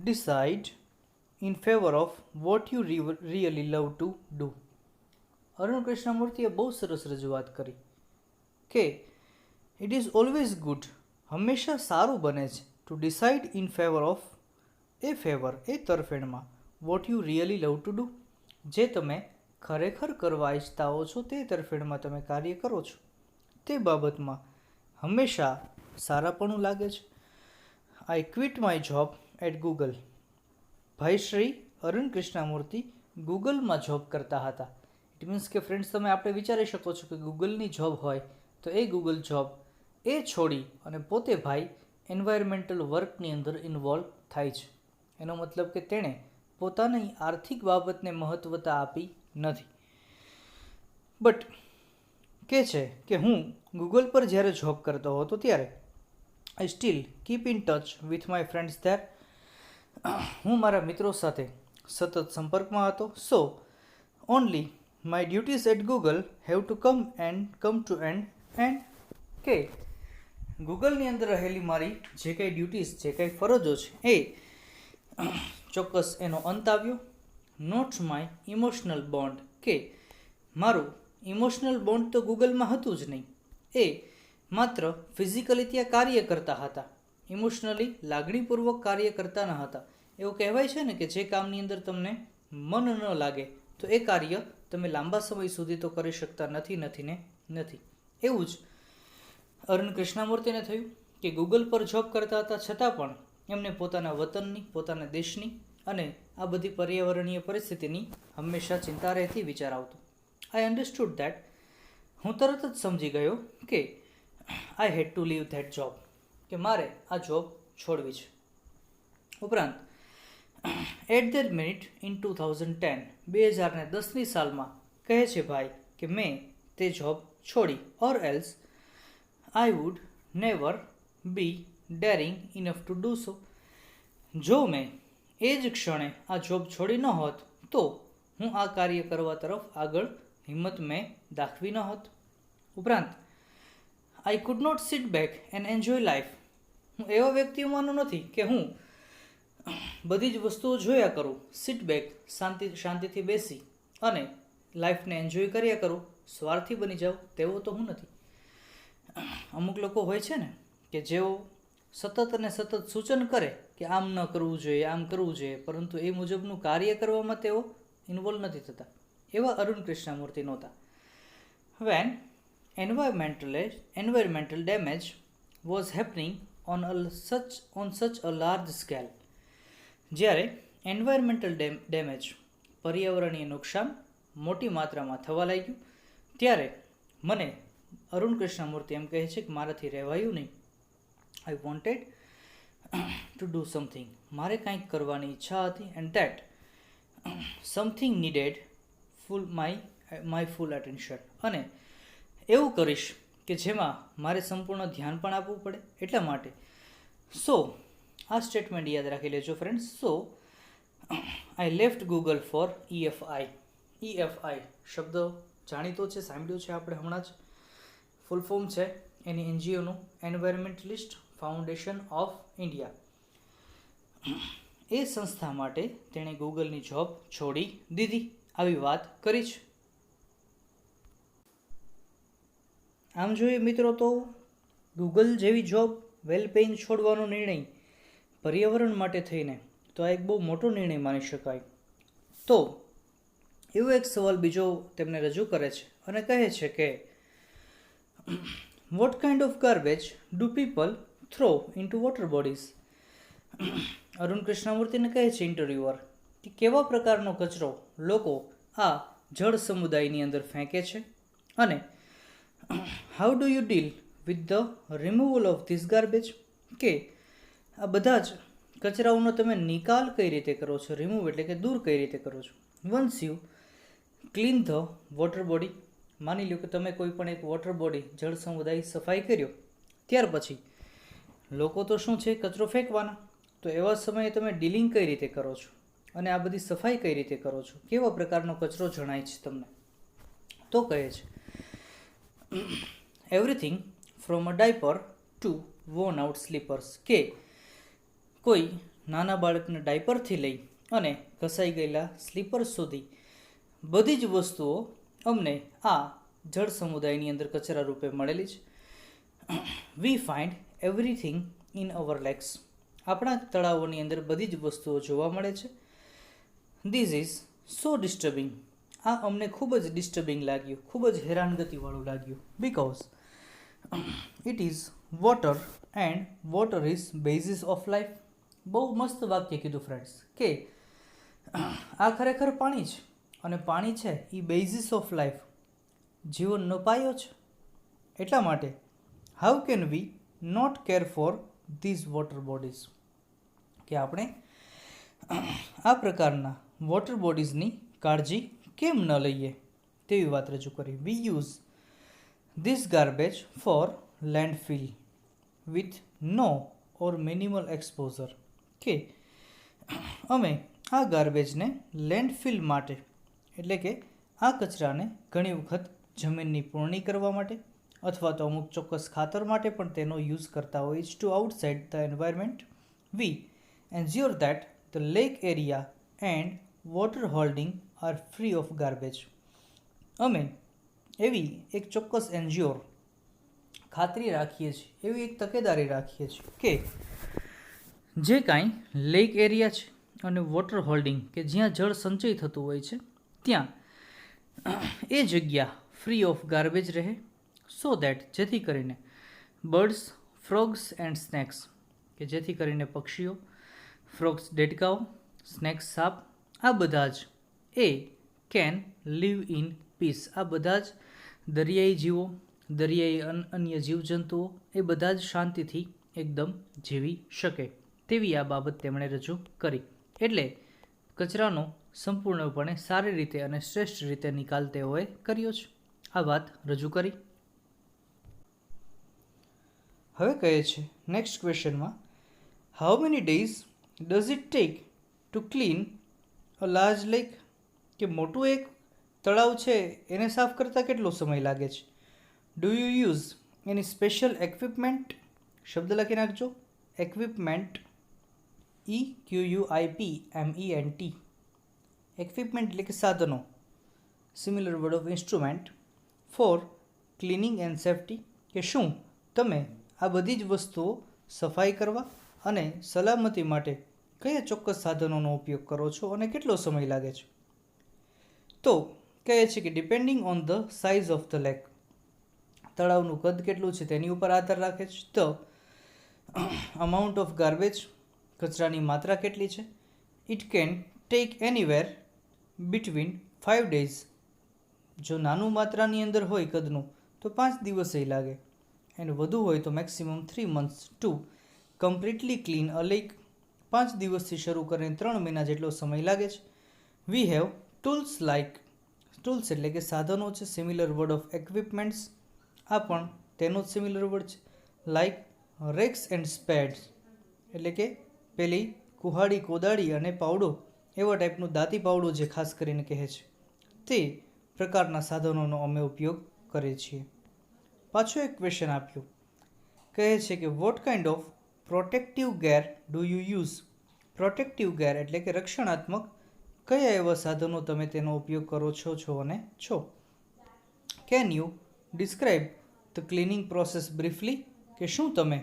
decide in favour of what you really love to do. Arun કૃષ્ણમૂર્તિએ બહુ સરસ રજૂઆત કરી કે ઇટ ઇઝ ઓલવેઝ ગુડ, હંમેશા સારું બને છે, to decide in favour of એ તરફેણમાં what you really love to do, જે તમે ખરેખર કરવા ઈચ્છતા હો છો તે તરફેણમાં તમે કાર્ય કરો છો તે બાબતમાં હંમેશા સારાપણું લાગે છે. I quit my job at Google. ભાઈ શ્રી અરુણ કૃષ્ણમૂર્તિ ગૂગલમાં જોબ કરતા હતા. ઇટ મીન્સ કે ફ્રેન્ડ્સ તમે આપણે વિચારી શકો છો કે ગૂગલની જોબ હોય તો એ ગૂગલ જોબ એ છોડી અને પોતે ભાઈ એન્વાયરમેન્ટલ વર્કની અંદર ઇન્વોલ્વ થાય છે. એનો મતલબ કે તેણે પોતાની આર્થિક બાબતને મહત્વતા આપી નથી. બટ કે છે કે હું ગૂગલ પર જ્યારે જોબ કરતો હતો ત્યારે I still keep in touch with my friends there. હું મારા મિત્રો સાથે સતત સંપર્કમાં હતો. So only my duties at Google have to come to end કે ગૂગલની અંદર રહેલી મારી જે કંઈ ડ્યુટીઝ જે કંઈ ફરજો છે એ ચોક્કસ એનો અંત આવ્યો. નોટ માય ઇમોશનલ બોન્ડ કે મારું ઇમોશનલ બોન્ડ તો ગૂગલમાં હતું જ નહીં, એ માત્ર ફિઝિકલી ત્યાં કાર્ય કરતા હતા, ઇમોશનલી લાગણીપૂર્વક કાર્ય કરતા ન હતા. એવું કહેવાય છે ને કે જે કામની અંદર તમને મન ન લાગે તો એ કાર્ય તમે લાંબા સમય સુધી તો કરી શકતા નથી. એવું જ અરુણ કૃષ્ણમૂર્તિને થયું કે ગૂગલ પર જોબ કરતા હતા છતાં પણ એમને પોતાના વતનની, પોતાના દેશની અને આ બધી પર્યાવરણીય પરિસ્થિતિની હંમેશા ચિંતા રહેતી, વિચાર આવતો. આઈ અન્ડરસ્ટુડ ધેટ. હું તરત જ સમજી ગયો કે આઈ હેડ ટુ લીવ ધેટ જોબ, કે મારે આ જોબ છોડવી છે. ઉપરાંત એટ ધેટ મિનિટ ઇન 2010 સાલમાં કહે છે ભાઈ કે મેં તે જોબ છોડી, or else I would never be daring enough to do સો. જો મેં એ જ ક્ષણે આ જોબ છોડી ન હોત તો હું આ કાર્ય કરવા તરફ આગળ હિંમત મેં દાખવી ન હોત. ઉપરાંત I could not sit back and enjoy life. હું એવા વ્યક્તિઓમાંનો નથી કે હું બધી જ વસ્તુઓ જોયા કરું, સિટ બેક શાંતિથી બેસી અને લાઈફને એન્જોય કર્યા કરું, સ્વાર્થી બની જાઉં તેવો તો હું નથી. અમુક લોકો હોય છે ને કે જેઓ સતત અને સતત સૂચન કરે કે આમ ન કરવું જોઈએ, આમ કરવું જોઈએ, પરંતુ એ મુજબનું કાર્ય કરવામાં તેઓ ઇન્વોલ્વ નથી થતા. એવા અરુણ કૃષ્ણમૂર્તિ નહોતા. When environmental damage was happening on such a large scale, જ્યારે એન્વાયરમેન્ટલ ડેમેજ પર્યાવરણીય નુકસાન મોટી માત્રામાં થવા લાગ્યું ત્યારે મને અરુણ કૃષ્ણમૂર્તિ એમ કહે છે કે મારાથી રહેવાયું નહીં. I wanted to do something. મારે કંઈક કરવાની ઈચ્છા હતી and that something needed my full attention. અને એવું કરીશ કે જેમાં મારે સંપૂર્ણ ધ્યાન પણ આપવું પડે એટલા માટે. સો આ સ્ટેટમેન્ટ યાદ રાખી લેજો friends. So I left Google for EFI. EFI શબ્દ જાણીતો છે, સાંભળ્યો છે આપણે હમણાં જ. ફૂલ ફોર્મ છે એની NGOનું, એન્વાયરમેન્ટલિસ્ટ ફાઉન્ડેશન ઓફ ઇન્ડિયા. એ સંસ્થા માટે તેણે ગૂગલની જોબ છોડી દીધી, આવી વાત કરી છે. આમ જોઈએ મિત્રો તો ગૂગલ જેવી જોબ વેલ પેઇંગ છોડવાનો નિર્ણય પર્યાવરણ માટે થઈને તો આ એક બહુ મોટો નિર્ણય માની શકાય. તો એવો એક સવાલ બીજો તેમને રજૂ કરે છે અને કહે છે કે what kind of garbage do people throw into water bodies. Arun કૃષ્ણમૂર્તિને કહે છે ઇન્ટરવ્યુઅર કે કેવા પ્રકારનો કચરો લોકો આ જળ સમુદાયની અંદર ફેંકે છે અને how do you deal with the removal of this garbage, કે આ બધા જ કચરાઓનો તમે નિકાલ કઈ રીતે કરો છો, રિમૂવ એટલે કે દૂર કઈ રીતે કરો છો. Once you clean the water body, માની લો કે તમે કોઈ પણ એક વોટર બોડી જળ સમુદાય સફાઈ કર્યો, ત્યાર પછી લોકો તો શું છે કચરો ફેંકવાના, તો એવા સમયે તમે ડીલિંગ કઈ રીતે કરો છો અને આ બધી સફાઈ કઈ રીતે કરો છો, કેવા પ્રકારનો કચરો જણાય છે તમને. તો કહે છે everything from a diaper to worn out slippers, કે કોઈ નાના બાળકને ડાયપરથી લઈ અને ઘસાઈ ગયેલા સ્લીપર્સ સુધી બધી જ વસ્તુઓ અમને આ જળ સમુદાયની અંદર કચરા રૂપે મળેલી છે. We find everything in our lakes, આપણા તળાવોની અંદર બધી જ વસ્તુઓ જોવા મળે છે. ધીસ ઇઝ સો ડિસ્ટર્બિંગ, આ અમને ખૂબ જ ડિસ્ટર્બિંગ લાગ્યું, ખૂબ જ હેરાનગતિવાળું લાગ્યું. Because it is water and water is basis of life. બહુ મસ્ત વાક્ય કીધું ફ્રેન્ડ્સ, કે આ ખરેખર પાણી છે અને પાણી છે એ બેઝિસ ઓફ લાઈફ, જીવનનો પાયો છે. એટલા માટે how can we not care for these water bodies, કે આપણે આ પ્રકારના વોટર બોડીઝની કાળજી કેમ ન લઈએ, તેવી વાત રજૂ કરી. We use this garbage for landfill with no or minimal exposure, કે અમે આ ગાર્બેજને લેન્ડફિલ માટે એટલે કે આ કચરાને ઘણી વખત જમીનની પૂર્ણી કરવા માટે અથવા તો અમુક ચોક્કસ ખાતર માટે પણ તેનો યુઝ કરતા હોઈએ છીએ. To outside the environment we ensure that the lake area and water holding are free of garbage. અમે એવી એક ચોક્કસ એન્શ્યોર ખાતરી રાખીએ છીએ, એવી એક તકેદારી રાખીએ છીએ કે જે કાંઈ લેક એરિયા છે અને વોટર હોલ્ડિંગ કે જ્યાં જળ સંચય થતું હોય છે ત્યાં એ જગ્યા ફ્રી ઓફ ગાર્બેજ રહે, સો દેટ જેથી કરીને બર્ડ્સ, ફ્રોગ્સ એન્ડ સ્નેક્સ, કે જેથી કરીને પક્ષીઓ, ફ્રોગ્સ દેડકાઓ, સ્નેક્સ સાપ, આ બધા જ એ કેન લીવ ઇન પીસ, આ બધા જ દરિયાઈ જીવો, દરિયાઈ અન્ય જીવજંતુઓ એ બધા જ શાંતિથી એકદમ જીવી શકે, તેવી આ બાબત તેમણે રજૂ કરી. એટલે કચરાનો સંપૂર્ણપણે સારી રીતે અને શ્રેષ્ઠ રીતે નિકાલ તેઓએ કર્યો છે, આ વાત રજૂ કરી. હવે કહે છે નેક્સ્ટ ક્વેશ્ચનમાં, how many days does it take to clean a large lake, કે મોટું એક તળાવ છે એને સાફ કરતાં કેટલો સમય લાગે છે. Do you use any special equipment, શબ્દ લખી નાખજો એક્વિપમેન્ટ, EQUIPMENT, એક્વિપમેન્ટ એટલે કે સાધનો, similar word of instrument, for cleaning and safety, કે શું તમે આ બધી જ વસ્તુઓ સફાઈ કરવા અને સલામતી માટે કયા ચોક્કસ સાધનોનો ઉપયોગ કરો છો અને કેટલો સમય લાગે છે. તો કહે છે કે depending on the size of the lake, તળાવનું કદ કેટલું છે તેની ઉપર આધાર રાખે છે. ધ અમાઉન્ટ ઓફ ગાર્બેજ, કચરાની માત્રા કેટલી છે. It can take anywhere between 5 days, જો નાનું માત્રાની અંદર હોય કદનું તો 5 દિવસે લાગે, એન્ડ વધુ હોય તો maximum 3 months two completely clean a lake, 5 દિવસથી શરૂ કરીને 3 મહિના જેટલો સમય લાગે છે. We have tools like, tools એટલે કે સાધનો છે, સિમિલર વર્ડ ઓફ એક્વિપમેન્ટ્સ, આ પણ તેનો જ સિમિલર વર્ડ છે. લાઇક રેક્સ એન્ડ સ્પેડ્સ, એટલે કે પેલી કુહાડી, કોદાળી અને પાવડો, એવા ટાઈપનું દાંતી પાવડો જે ખાસ કરીને કહે છે, તે પ્રકારના સાધનોનો અમે ઉપયોગ કરીએ છીએ. પાછો એક ક્વેશ્ચન આપ્યો, કહે છે કે what kind of protective gear do you use. Protective gear એટલે કે રક્ષણાત્મક કયા એવા સાધનો તમે તેનો ઉપયોગ કરો છો અને છો. Can you describe the cleaning process briefly, કે શું તમે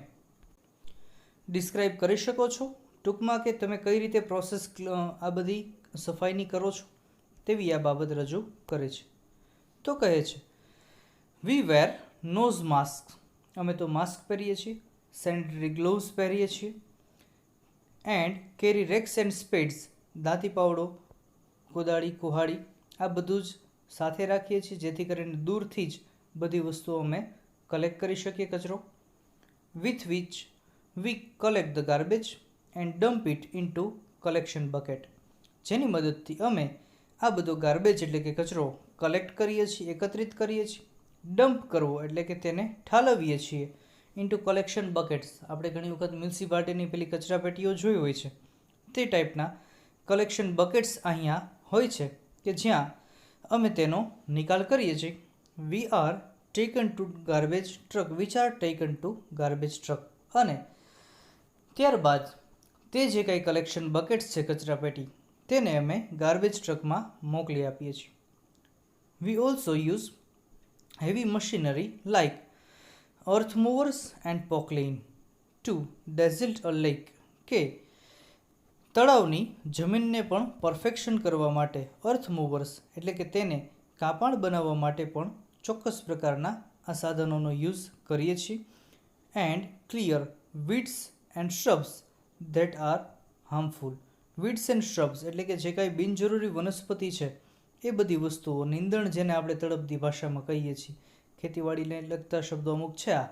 ડિસ્ક્રાઇબ કરી શકો છો ટૂંકમાં કે તમે કઈ રીતે પ્રોસેસ આ બધી સફાઈની કરો છો. તેવી આ બાબત રજૂ કરે છે. તો કહે છે વી વેર નોઝ માસ્ક, અમે તો માસ્ક પહેરીએ છીએ, સેનિટરી ગ્લોવ્સ પહેરીએ છીએ, એન્ડ કેરી રેક્સ એન્ડ સ્પેડ્સ, દાંતી પાવડો, કોદાળી, કુહાડી આ બધું જ સાથે રાખીએ છીએ જેથી કરીને દૂરથી જ બધી વસ્તુઓ અમે કલેક્ટ કરી શકીએ કચરો. With which we collect the garbage and dump it into collection bucket, જેની મદદથી અમે આ બધો ગાર્બેજ એટલે કે કચરો કલેક્ટ કરીએ છીએ, એકત્રિત કરીએ છીએ. ડમ્પ કરવો એટલે કે તેને ઠાલવીએ છીએ ઇન્ટુ કલેક્શન બકેટ્સ. આપણે ઘણી વખત મ્યુનિસિપાલિટીની પેલી કચરાપેટીઓ જોઈ હોય છે તે ટાઈપના કલેક્શન બકેટ્સ અહીંયા હોય છે કે જ્યાં અમે તેનો નિકાલ કરીએ છીએ. We are taken to garbage truck which are taken to garbage truck, અને ત્યારબાદ તે જે કંઈ કલેક્શન બકેટ્સ છે કચરાપેટી તેને અમે ગાર્બેજ ટ્રકમાં મોકલી આપીએ છીએ. We also use heavy machinery like earth movers and Poclain to desilt a lake, કે તળાવની જમીનને પણ પરફેક્શન કરવા માટે અર્થ મૂવર્સ એટલે કે તેને કાંપાણ બનાવવા માટે પણ ચોક્કસ પ્રકારના આ સાધનોનો યુઝ કરીએ છીએ. And clear weeds and shrubs that are harmful. Weeds and shrubs એટલે કે જે કાંઈ બિનજરૂરી વનસ્પતિ છે એ બધી વસ્તુઓ, નીંદણ જેને આપણે તળપદી ભાષામાં કહીએ છીએ, ખેતીવાડીને લગતા શબ્દો અમુક છે આ,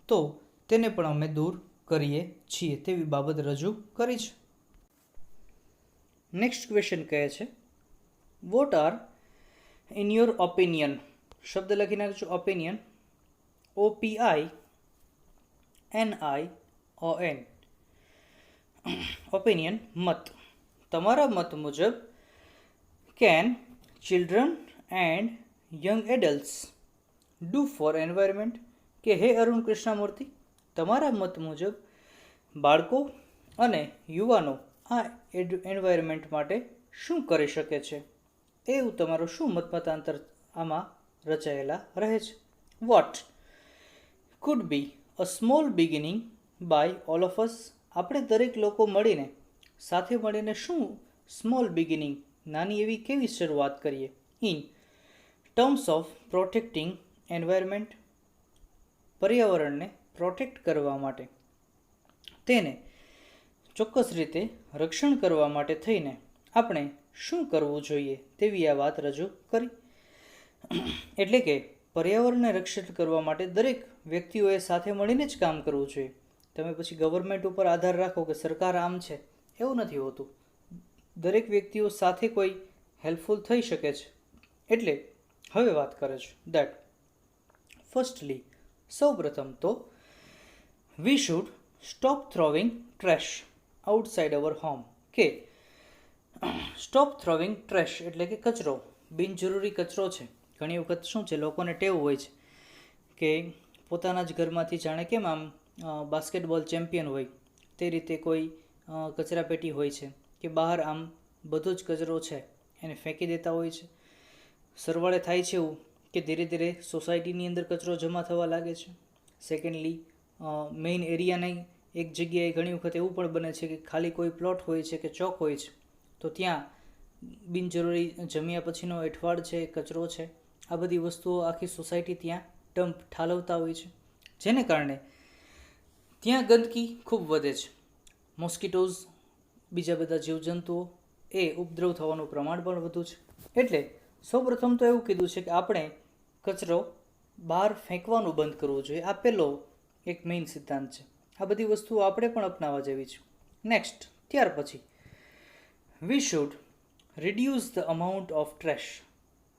તો તેને પણ અમે દૂર કરીએ છીએ તેવી બાબત રજૂ કરી છે. નેક્સ્ટ ક્વેશ્ચન કહે છે what are in your opinion, શબ્દ લખી નાખજો ઓપિનિયન, OPINION, ઓપિનિયન મત. તમારા મત મુજબ can children and young adults do for environment, કે હે અરુણ કૃષ્ણમૂર્તિ, તમારા મત મુજબ બાળકો અને યુવાનો આ એન્વાયરમેન્ટ માટે શું કરી શકે છે, એવું તમારું શું મતમતાંતર આમાં રચાયેલા રહે છે. What could be a small beginning by all of us, આપણે દરેક લોકો મળીને સાથે મળીને શું સ્મોલ બિગિનિંગ નાની એવી કેવી શરૂઆત કરીએ. In terms of protecting environment, પર્યાવરણને પ્રોટેક્ટ કરવા માટે, તેને ચોક્કસ રીતે રક્ષણ કરવા માટે થઈને આપણે શું કરવું જોઈએ તેવી આ વાત રજૂ કરી. એટલે કે પર્યાવરણને રક્ષિત કરવા માટે દરેક વ્યક્તિઓએ સાથે મળીને જ કામ કરવું જોઈએ. તમે પછી ગવર્મેન્ટ ઉપર આધાર રાખો કે સરકાર આમ છે, એવું નથી હોતું. દરેક વ્યક્તિઓ સાથે કોઈ હેલ્પફુલ થઈ શકે છે. એટલે હવે વાત કરે છે દેટ ફર્સ્ટલી, સૌ પ્રથમ તો we should stop throwing trash outside hour home, કે સ્ટોપ થ્રોવિંગ ટ્રેશ એટલે કે કચરો, બિનજરૂરી કચરો છે. ઘણી વખત શું છે, લોકોને ટેવ હોય છે કે પોતાના જ ઘરમાંથી જાણે કેમ આમ બાસ્કેટબોલ ચેમ્પિયન હોય તે રીતે કોઈ કચરાપેટી હોય છે કે બહાર આમ બધો જ કચરો છે એને ફેંકી દેતા હોય છે. સરવાળે થાય છે એવું કે ધીરે ધીરે સોસાયટીની અંદર કચરો જમા થવા લાગે છે. સેકન્ડલી, મેઇન એરિયાની એક જગ્યાએ ઘણી વખત એવું પણ બને છે કે ખાલી કોઈ પ્લોટ હોય છે કે ચોક હોય છે તો ત્યાં બિનજરૂરી જમ્યા પછીનો એઠવાડ છે, કચરો છે, આ બધી વસ્તુઓ આખી સોસાયટી ત્યાં ડમ્પ ઠાલવતા હોય છે, જેને કારણે ત્યાં ગંદકી ખૂબ વધે છે. મોસ્કિટોઝ, બીજા બધા જીવજંતુઓ એ ઉપદ્રવ થવાનું પ્રમાણ પણ વધુ છે. એટલે સૌપ્રથમ તો એવું કીધું છે કે આપણે કચરો બહાર ફેંકવાનું બંધ કરવું જોઈએ. આ પહેલો એક મેઇન સિદ્ધાંત છે. આ બધી વસ્તુઓ આપણે પણ અપનાવવા જેવી છે. નેક્સ્ટ, ત્યાર પછી we should reduce the amount of trash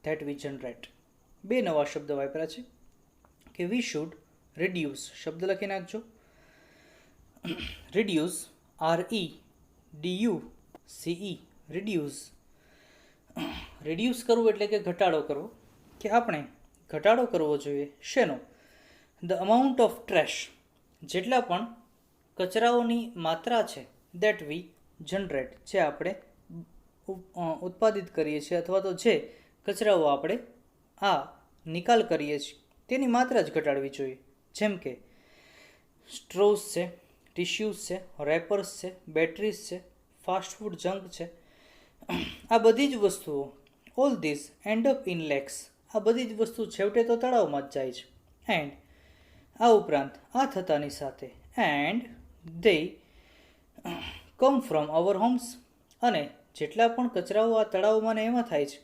that we generate. બે નવા શબ્દ વાપર્યા છે કે વી શુડ રિડ્યુસ, શબ્દ લખી નાખજો રિડ્યુસ, REDUCE, રિડ્યુસ. રિડ્યુસ કરવું એટલે કે ઘટાડો કરવો, કે આપણે ઘટાડો કરવો જોઈએ શેનો? ધ અમાઉન્ટ ઓફ ટ્રેશ, જેટલા પણ કચરાઓની માત્રા છે દેટ વી જનરેટ, જે આપણે ઉત્પાદિત કરીએ છીએ અથવા તો જે કચરાઓ આપણે આ નિકાલ કરીએ છીએ તેની માત્રા જ ઘટાડવી જોઈએ. જેમ કે સ્ટ્રોઝ છે, ટિશ્યુઝ છે, રેપર્સ છે, બેટરીઝ છે, ફાસ્ટ ફૂડ જંક છે, આ બધી જ વસ્તુઓ all this end up in lakes. આ બધી જ વસ્તુ છેવટે તો તળાવમાં જ જાય છે. એન્ડ આ ઉપરાંત આ થતાની સાથે and they come from our homes. અને જેટલા પણ કચરાઓ આ તળાવમાં ને એમાં થાય છે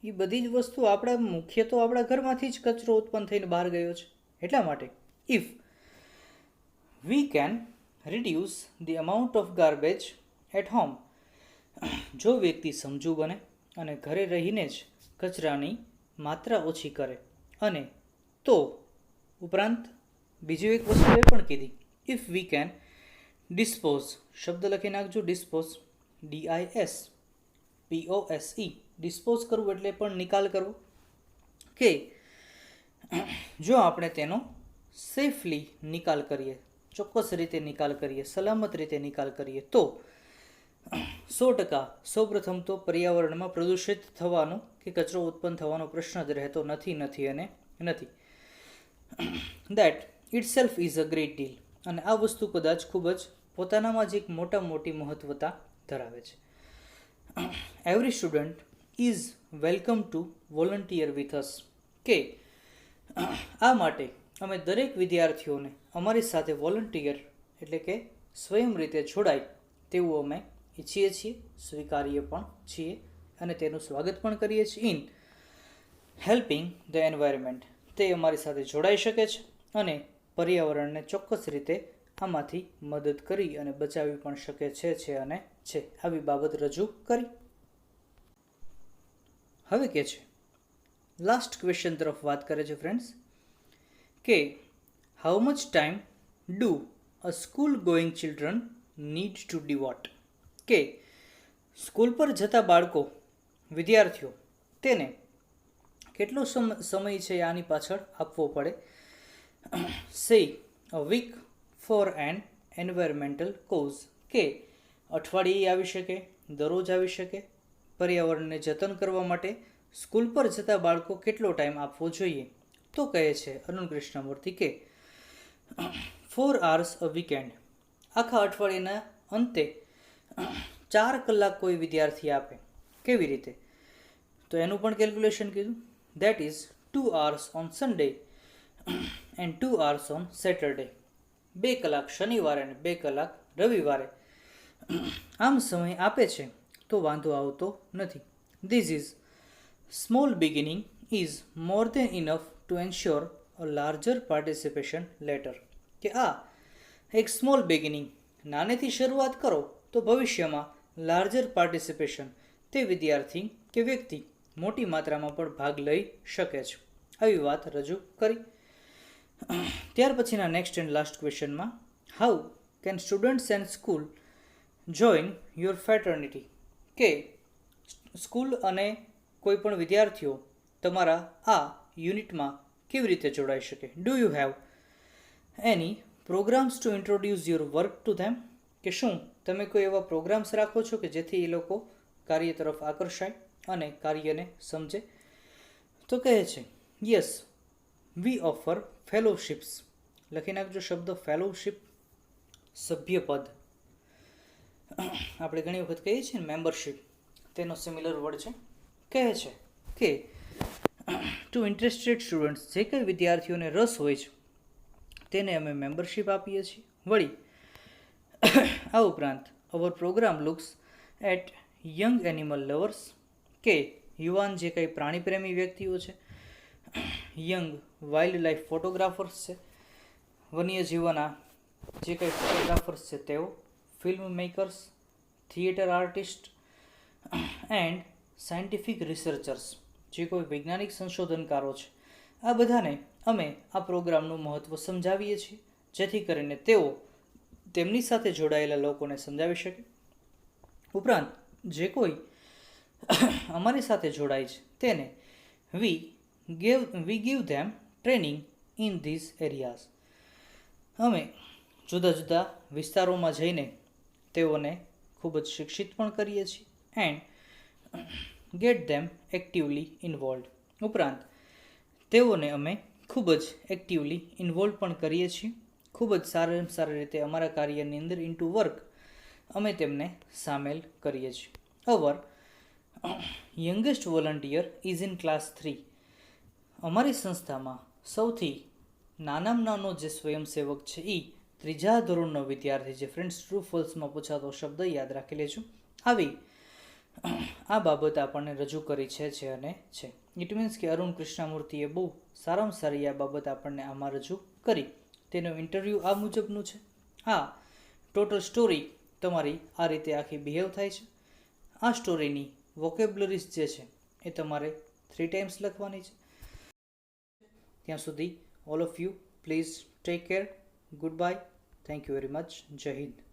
એ બધી જ વસ્તુ આપણા મુખ્ય તો આપણા ઘરમાંથી જ કચરો ઉત્પન્ન થઈને બહાર ગયો છે. એટલા માટે if we can reduce the amount of garbage at home, જો વ્યક્તિ સમજુ બને અને ઘરે રહીને જ કચરાની માત્રા ઓછી કરે અને તો ઉપરાંત બીજી એક વસ્તુ એ પણ કીધી ઇફ વી કેન ડિસ્પોઝ, શબ્દ લખી નાખજો ડિસ્પોઝ, DISPOSE, ડિસ્પોઝ કરવું એટલે પણ નિકાલ કરવો, કે જો આપણે તેનો સેફલી નિકાલ કરીએ, ચોક્કસ રીતે નિકાલ કરીએ, સલામત રીતે નિકાલ કરીએ તો 100% સૌપ્રથમ તો પર્યાવરણમાં પ્રદૂષિત થવાનો કે કચરો ઉત્પન્ન થવાનો પ્રશ્ન જ રહેતો નથી. That it self is a great deal. અને આ વસ્તુ કદાચ ખૂબ જ પોતાનામાં જ એક મોટી મહત્વતા ધરાવે છે. Every student is welcome to volunteer with us, કે આ માટે અમે દરેક વિદ્યાર્થીઓને અમારી સાથે વોલન્ટિયર એટલે કે સ્વયં રીતે જોડાય તેવું અમે ઈચ્છીએ છીએ, સ્વીકારીએ પણ છીએ અને તેનું સ્વાગત પણ કરીએ છીએ. ઇન હેલ્પિંગ ધ એન્વાયરમેન્ટ, તે અમારી સાથે જોડાઈ શકે છે અને પર્યાવરણને ચોક્કસ રીતે આમાંથી મદદ કરી અને બચાવી પણ શકે છે અને છે. આવી બાબત રજૂ કરી. હવે કે છે લાસ્ટ ક્વેશ્ચન તરફ વાત કરે છે ફ્રેન્ડ્સ, કે how much time do a school going children need to devote, કે સ્કૂલ પર જતા બાળકો વિદ્યાર્થીઓ તેને કેટલો સમય છે આની પાછળ આપવો પડે. Say a week for an environmental cause, કે અઠવાડિયે આવી શકે, દરરોજ આવી શકે. પર્યાવરણને જતન કરવા માટે સ્કૂલ પર જતા બાળકો કેટલો ટાઈમ આપવો જોઈએ, તો કહે છે અરુણ કૃષ્ણમૂર્તિ કે 4 hours અ વીકેન્ડ, આખા અઠવાડિયાના અંતે 4 કલાક કોઈ વિદ્યાર્થી આપે. કેવી રીતે, તો એનું પણ કેલ્ક્યુલેશન કીધું. That is 2 hours on Sunday and 2 hours on Saturday. 2 કલાક શનિવારે અને 2 કલાક રવિવારે આમ સમય આપે છે તો વાંધો આવતો નથી. This is small beginning is more then enough to ensure a larger participation letter, કે આ એક સ્મોલ બિગિનિંગ, નાનેથી શરૂઆત કરો તો ભવિષ્યમાં લાર્જર પાર્ટિસિપેશન, તે વિદ્યાર્થી કે વ્યક્તિ મોટી માત્રામાં પણ ભાગ લઈ શકે છે. આવી વાત રજૂ કરી. ત્યાર પછીના નેક્સ્ટ એન્ડ લાસ્ટ ક્વેશ્ચનમાં how can students and school join your fraternity, કે સ્કૂલ અને કોઈ પણ વિદ્યાર્થીઓ તમારા આ યુનિટમાં કેવી રીતે જોડાઈ શકે. Do you have any programs to introduce your work to them, કે શું તમે કોઈ એવા પ્રોગ્રામ્સ રાખો છો કે જેથી એ લોકો કાર્ય તરફ આકર્ષાય અને કાર્યને સમજે. તો કહે છે યસ વી ઓફર ફેલોશિપ્સ, લખી નાખજો શબ્દ ફેલોશિપ, સભ્યપદ. આપણે ઘણી વખત કહીએ છીએ ને મેમ્બરશિપ, તેનો સિમિલર વર્ડ છે. કહે છે કે ટુ ઇન્ટરેસ્ટેડ સ્ટુડન્ટ્સ, જે કંઈ વિદ્યાર્થીઓને રસ હોય છે તેને અમે મેમ્બરશિપ આપીએ છીએ. વળી આ ઉપરાંત our programme looks at young animal lovers, કે યુવાન જે કંઈ પ્રાણીપ્રેમી વ્યક્તિઓ છે, યંગ વાઇલ્ડ લાઈફ ફોટોગ્રાફર્સ છે, વન્યજીવોના જે કંઈ ફોટોગ્રાફર્સ છે તેઓ, film makers, theatre artist and scientific researchers, જે કોઈ વૈજ્ઞાનિક સંશોધનકારો છે, આ બધાને અમે આ પ્રોગ્રામનું મહત્ત્વ સમજાવીએ છીએ જેથી કરીને તેઓ તેમની સાથે જોડાયેલા લોકોને સમજાવી શકે. ઉપરાંત જે કોઈ અમારી સાથે જોડાય છે તેને we give them training in these areas, અમે જુદા જુદા વિસ્તારોમાં જઈને તેઓને ખૂબ જ શિક્ષિત પણ કરીએ છીએ. And gate them actively involved, ઉપરાંત તેઓને અમે ખૂબ જ એક્ટિવલી ઇન્વોલ્વ પણ કરીએ છીએ. ખૂબ જ સારી રીતે અમારા કાર્યની અંદર ઇન્ટુ વર્ક અમે તેમને સામેલ કરીએ છીએ. Our youngest volunteer is in class 3. અમારી સંસ્થામાં સૌથી નાનામાં નાનો જે સ્વયંસેવક છે એ ત્રીજા ધોરણનો વિદ્યાર્થી છે. ફ્રેન્ડ્સ, ટ્રુ ફોલ્સમાં પૂછાતો શબ્દ યાદ રાખી લેજો. આવી આ બાબત આપણને રજૂ કરી છે અને છે. ઇટ મીન્સ કે અરુણ કૃષ્ણમૂર્તિએ બહુ સારામાં સારી આ બાબત આપણને આમાં રજૂ કરી. તેનું ઇન્ટરવ્યૂ આ મુજબનું છે. આ ટોટલ સ્ટોરી તમારી આ રીતે આખી બિહેવ થાય છે. આ સ્ટોરીની વોકેબ્યુલરીઝ જે છે એ તમારે 3 ટાઈમ્સ લખવાની છે. ત્યાં સુધી all of you please take care. Good bye. Thank you very much. જય હિન્દ.